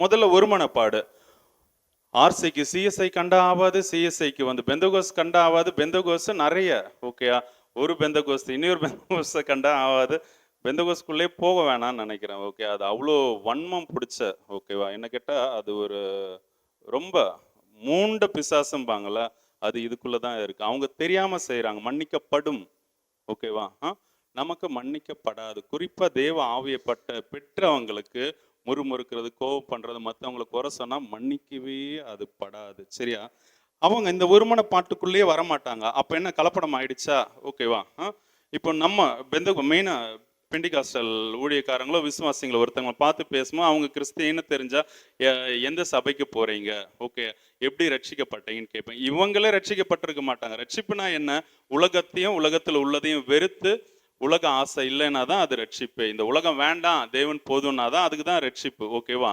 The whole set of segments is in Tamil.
முதல்ல ஒருமனப்பாடு. ஆர்சிக்கு சிஎஸ்ஐ கண்டா ஆகாது, சிஎஸ்ஐக்கு வந்து பெந்தகோஸ் கண்டா ஆகாது. பெந்தகோஸ் நிறைய ஓகேயா, ஒரு பெந்தகோஸ் இன்னொரு பெந்தகோஸை கண்டா ஆகாது. பெந்தகோஸ்குள்ளே போக வேணாம்னு நினைக்கிறேன். ஓகே, அது அவ்வளோ வன்மம் பிடிச்ச ஓகேவா. என்ன கேட்டால் அது ஒரு ரொம்ப மூண்ட பிசாசும்பாங்கள, அது இதுக்குள்ளே தான் இருக்குது. அவங்க தெரியாமல் செய்கிறாங்க. மன்னிக்கப்படும் ஓகேவா. நமக்கு மன்னிக்கப்படாது. குறிப்பாக தேவ ஆவியப்பட்ட பெற்றவங்களுக்கு முறுமுறுக்கிறது, கோவம் பண்ணுறது, மற்றவங்களை குறை சொன்னால் மன்னிக்கவே அது படாது. சரியா? அவங்க இந்த ஒருமன பாட்டுக்குள்ளேயே வரமாட்டாங்க. அப்போ என்ன கலப்படம் ஆயிடுச்சா? ஓகேவா. இப்போ நம்ம மெயினாக பெண்டிகாஸ்டல் ஊழியக்காரங்களோ விசுவாசிங்களோ ஒருத்தவங்களை பார்த்து பேசும்போது அவங்க கிறிஸ்டியன்னு தெரிஞ்சா எந்த சபைக்கு போறீங்க, ஓகே, எப்படி ரட்சிக்கப்பட்டீங்கன்னு கேட்பேன். இவங்களே ரட்சிக்கப்பட்டிருக்க மாட்டாங்க. ரட்சிப்புனா என்ன? உலகத்தையும் உலகத்தில் உள்ளதையும் வெறுத்து உலக ஆசை இல்லைன்னா தான் அது ரட்சிப்பு. இந்த உலகம் வேண்டாம், தேவன் போதும்னா தான் அதுக்கு தான் ரட்சிப்பு. ஓகேவா.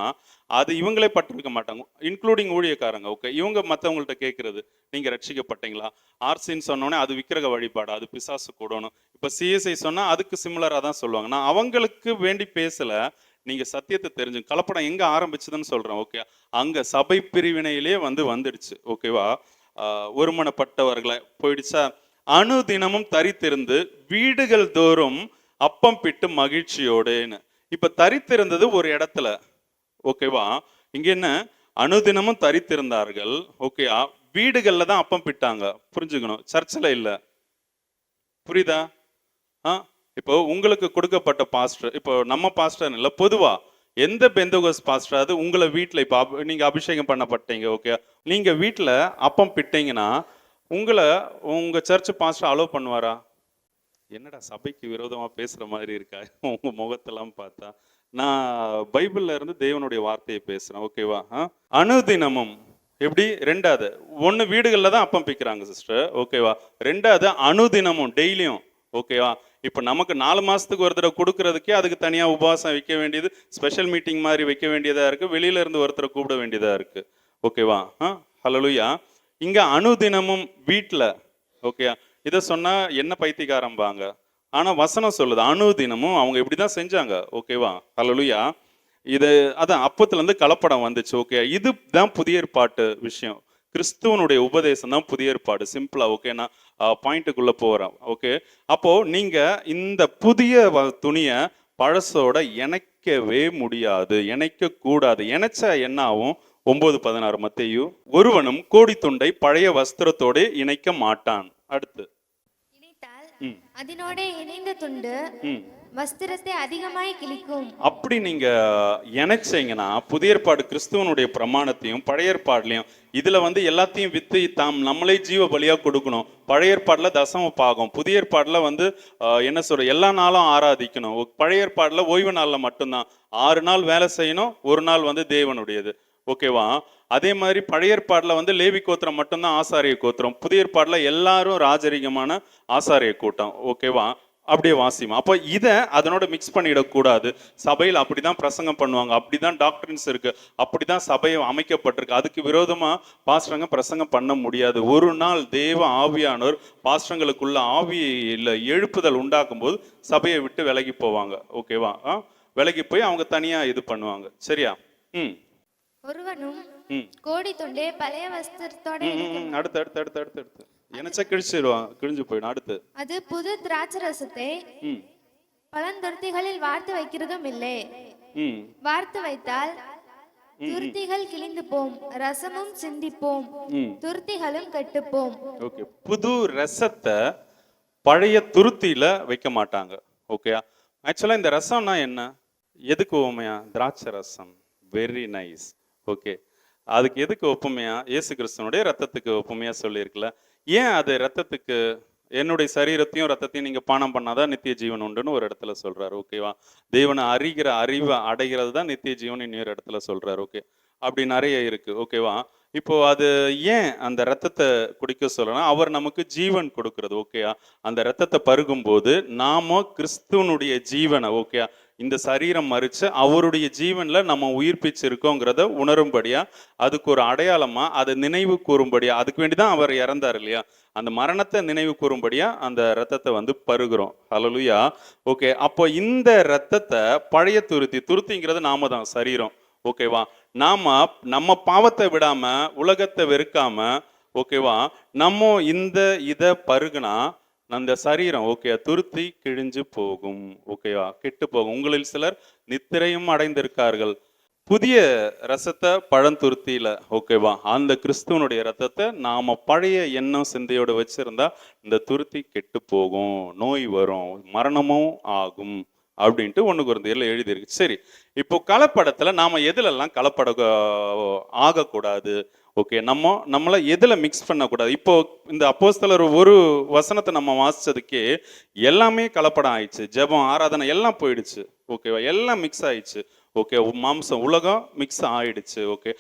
அது இவங்களே பட்டிருக்க மாட்டாங்க, இன்க்ளூடிங் ஊழியக்காரங்க. ஓகே, இவங்க மற்றவங்கள்ட்ட கேட்கறது, நீங்க ரட்சிக்கப்பட்டீங்களா? ஆர்சின்னு சொன்னோன்னே அது விக்கிரக வழிபாடு, அது பிசாசு கூடணும். இப்போ சிஎஸ்ஐ சொன்னால் அதுக்கு சிமிலராக தான் சொல்லுவாங்க. நான் அவங்களுக்கு வேண்டி பேசலை, நீங்கள் சத்தியத்தை தெரிஞ்சு. கலப்படம் எங்கே ஆரம்பிச்சதுன்னு சொல்கிறேன். ஓகே, அங்கே சபை பிரிவினையிலே வந்துடுச்சு. ஓகேவா. ஒருமனப்பட்டவர்களை போயிடுச்சா? அணுதினமும் தரித்திருந்து வீடுகள் தோறும் அப்பம் பிட்டு மகிழ்ச்சியோடுன்னு. இப்ப தரித்திருந்தது ஒரு இடத்துல. ஓகேவா. இங்க என்ன? அணுதினமும் தரித்திருந்தார்கள். ஓகேயா. வீடுகள்ல தான் அப்பம் பிட்டாங்க. புரிஞ்சுக்கணும், சர்ச்சில் இல்ல. புரியுதா? இப்போ உங்களுக்கு கொடுக்கப்பட்ட பாஸ்டர், இப்போ நம்ம பாஸ்டர் இல்லை, பொதுவா எந்த பெந்தகோஸ் பாஸ்டராவது உங்களை வீட்டில் இப்போ நீங்க அபிஷேகம் பண்ணப்பட்டீங்க, ஓகே, நீங்க வீட்டில் அப்பம் பிட்டீங்கன்னா உங்களை உங்க சர்ச் பாஸ்டர் அலோவ் பண்ணுவாரா? என்னடா சபைக்கு விரோதமா பேசுற மாதிரி இருக்கா உங்க முகத்தெல்லாம் பார்த்தா? நான் பைபிள்ல இருந்து தேவனுடைய வார்த்தையை பேசுறேன். ஓகேவா. அனுதினமும் எப்படி? ரெண்டாவது ஒன்று வீடுகளில் தான் அப்பம் பிக்கிறாங்க சிஸ்டர். ஓகேவா. ரெண்டாவது அனுதினமும் டெய்லியும். ஓகேவா. இப்போ நமக்கு 4 மாதத்துக்கு ஒரு தடவை கொடுக்கறதுக்கே அதுக்கு தனியாக உபவாசம் வைக்க வேண்டியது, ஸ்பெஷல் மீட்டிங் மாதிரி வைக்க வேண்டியதாக இருக்குது, வெளியில இருந்து ஒருத்தரை கூப்பிட வேண்டியதாக இருக்குது. ஓகேவா. ஹல்லேலூயா. இங்கே அனுதினமும் வீட்டில். ஓகே, இதை சொன்னால் என்ன பைத்தியக்காரம்பாங்க. ஆனால் வசனம் சொல்லுது அனுதினமும் அவங்க இப்படி தான் செஞ்சாங்க. ஓகேவா. ஹல்லேலூயா. இது அதான் அப்பத்துலேருந்து கலப்படம் வந்துச்சு. ஓகே, இது தான் புதிய ஏற்பாட்டு விஷயம். கிறிஸ்துவனுடைய உபதேசம் தான் புதிய ஏற்பாடு. சிம்பிளா. ஓகே, நான் பாயிண்ட்டுக்குள்ள போறேன். ஓகே, அப்போ நீங்க இந்த புதிய துணியை பழசோட இணைக்கவே முடியாது, இணைக்க கூடாது. இணைச்சா என்ன ஆகும்? 9:16 மத்தேயு. ஒருவனும் கோடி துண்டை பழைய வஸ்திரத்தோடு இணைக்க மாட்டான். அடுத்து அதனோட இணைந்த துண்டு வஸ்திரத்தை அதிகமாய் கிழிக்கும். அப்படி நீங்க இணைச்சீங்கன்னா புதிய ஏற்பாடு கிறிஸ்துவனுடைய பிரமாணத்தையும் பழைய ஏற்பாடுலையும் இதுல எல்லாத்தையும் வித்து நம்மளே ஜீவ பலியா கொடுக்கணும். பழைய ஏற்பாடுல தசம பாகம், புதிய ஏற்பாடுல என்ன சொல்ற எல்லா நாளும் ஆராதிக்கணும். பழைய ஏற்பாடுல ஓய்வு நாள்ல மட்டும்தான் 6 நாள் வேலை செய்யணும், ஒரு நாள் தேவனுடையது. ஓகேவா. அதே மாதிரி பழைய ஏற்பாடுல லேவி கோத்திரம் மட்டும்தான் ஆசாரிய கோத்திரம். புதிய ஏற்பாடுல எல்லாரும் ராஜரிகமான ஆசாரிய கூட்டம். ஓகேவா. அப்படியே வாசிமா. அப்போ இதை அதனோட மிக்ஸ் பண்ணிடக்கூடாது. சபையில் அப்படிதான் பிரசங்கம் பண்ணுவாங்க, அப்படிதான் டாக்டரின்ஸ் இருக்கு, அப்படிதான் சபையை அமைக்கப்பட்டிருக்கு. அதுக்கு விரோதமா பாஸ்டரங்க பிரசங்கம் பண்ண முடியாது. ஒரு நாள் தேவ ஆவியானோர் பாஸ்டர்களுக்குள்ள ஆவியில எழுப்புதல் உண்டாக்கும் போது சபையை விட்டு விலகி போவாங்க. ஓகேவா. விலகி போய் அவங்க தனியா இது பண்ணுவாங்க. சரியா. ஒருவனும் கோடி துண்டே பழைய வஸ்திரத்தோட அடுத்து அடுத்து அடுத்து அடுத்து அடுத்து என்னச்சா கிழிச்சிடுவான், கிழிஞ்சு போயிடும். அடுத்து அது புது திராட்சரசத்தை பழந்துருத்திகளில் வார்த்து வைக்கிறதும் இல்லை. வார்த்து வைத்தால் துருத்திகள் கிழிந்து போம், ரசமும் சிந்திப்போம், துருத்திகளும் கெட்டுப்போம். ஓகே, புது ரசத்தை பழைய துருத்தியில வைக்க மாட்டாங்க. ஓகே, ஆக்சுவலா இந்த ரசம்னா என்ன? எதுக்கு உண்மையா? திராட்சை ரசம். Very nice. ஓகே, அதுக்கு எதுக்கு ஒப்புமையா? இயேசு கிறிஸ்துவனுடைய ரத்தத்துக்கு ஒப்புமையா சொல்லியிருக்கல. ஏன் அது ரத்தத்துக்கு? என்னுடைய சரீரத்தையும் ரத்தத்தையும் நீங்க பானம் பண்ணாதான் நித்திய ஜீவன் உண்டுன்னு ஒரு இடத்துல சொல்றாரு. ஓகேவா. தேவனை அறிகிற அறிவை அடைகிறது தான் நித்திய ஜீவன் இன்னொரு இடத்துல சொல்றாரு. ஓகே, அப்படி நிறைய இருக்கு. ஓகேவா. இப்போ அது ஏன் அந்த ரத்தத்தை குடிக்க சொல்லணும்? அவர் நமக்கு ஜீவன் கொடுக்கறது. ஓகேயா. அந்த ரத்தத்தை பருகும் போது நாம கிறிஸ்துவனுடைய ஜீவனை, ஓகேயா, இந்த சரீரம் மறிச்சு அவருடைய ஜீவன்ல நம்ம உயிர்ப்பிச்சிருக்கோங்கிறத உணரும்படியா, அதுக்கு ஒரு அடையாளமா, அதை நினைவு கூறும்படியா, அதுக்கு வேண்டிதான் அவர் இறந்தார் இல்லையா, அந்த மரணத்தை நினைவு கூறும்படியா அந்த ரத்தத்தை பருகிறோம். ஹல்லேலூயா. ஓகே, அப்போ இந்த ரத்தத்தை பழைய துருத்திங்கிறது நாம தான், சரீரம். ஓகேவா. நம்ம பாவத்தை விடாம உலகத்தை வெறுக்காம, ஓகேவா, நம்ம இத பருகுனா அந்த சரீரம் ஓகே துருத்தி கிழிஞ்சு போகும், ஓகேவா, கெட்டு போகும். உங்களில் சிலர் நித்திரையும் அடைந்திருக்கார்கள். புதிய ரசத்தை பழந்துருத்தியில, ஓகேவா, அந்த கிறிஸ்துவனுடைய ரத்தத்தை நாம பழைய எண்ணம் சிந்தையோட வச்சிருந்தா இந்த துருத்தி கெட்டு போகும், நோய் வரும், மரணமும் ஆகும் அப்படின்ட்டு 1 கொரிந்தியர்ல எழுதியிருக்கு. சரி, இப்போ கலப்படத்துல நாம எதுலெல்லாம் கலப்பட ஆகக்கூடாது, ஓகே, நம்மள எதுல மிக்ஸ் பண்ணக்கூடாது. இப்போ இந்த அப்போஸ்தலர் ஒரு வசனத்தை நம்ம வாசிச்சதுக்கே எல்லாமே கலப்படம் ஆயிடுச்சு. ஜெபம், ஆராதனை எல்லாம் போயிடுச்சு, ஓகேவா, எல்லாம் மிக்ஸ் ஆயிடுச்சு. ஓகே, மாம்சம் உலகம் மிக்ஸ் ஆயிடுச்சு. ஓகே,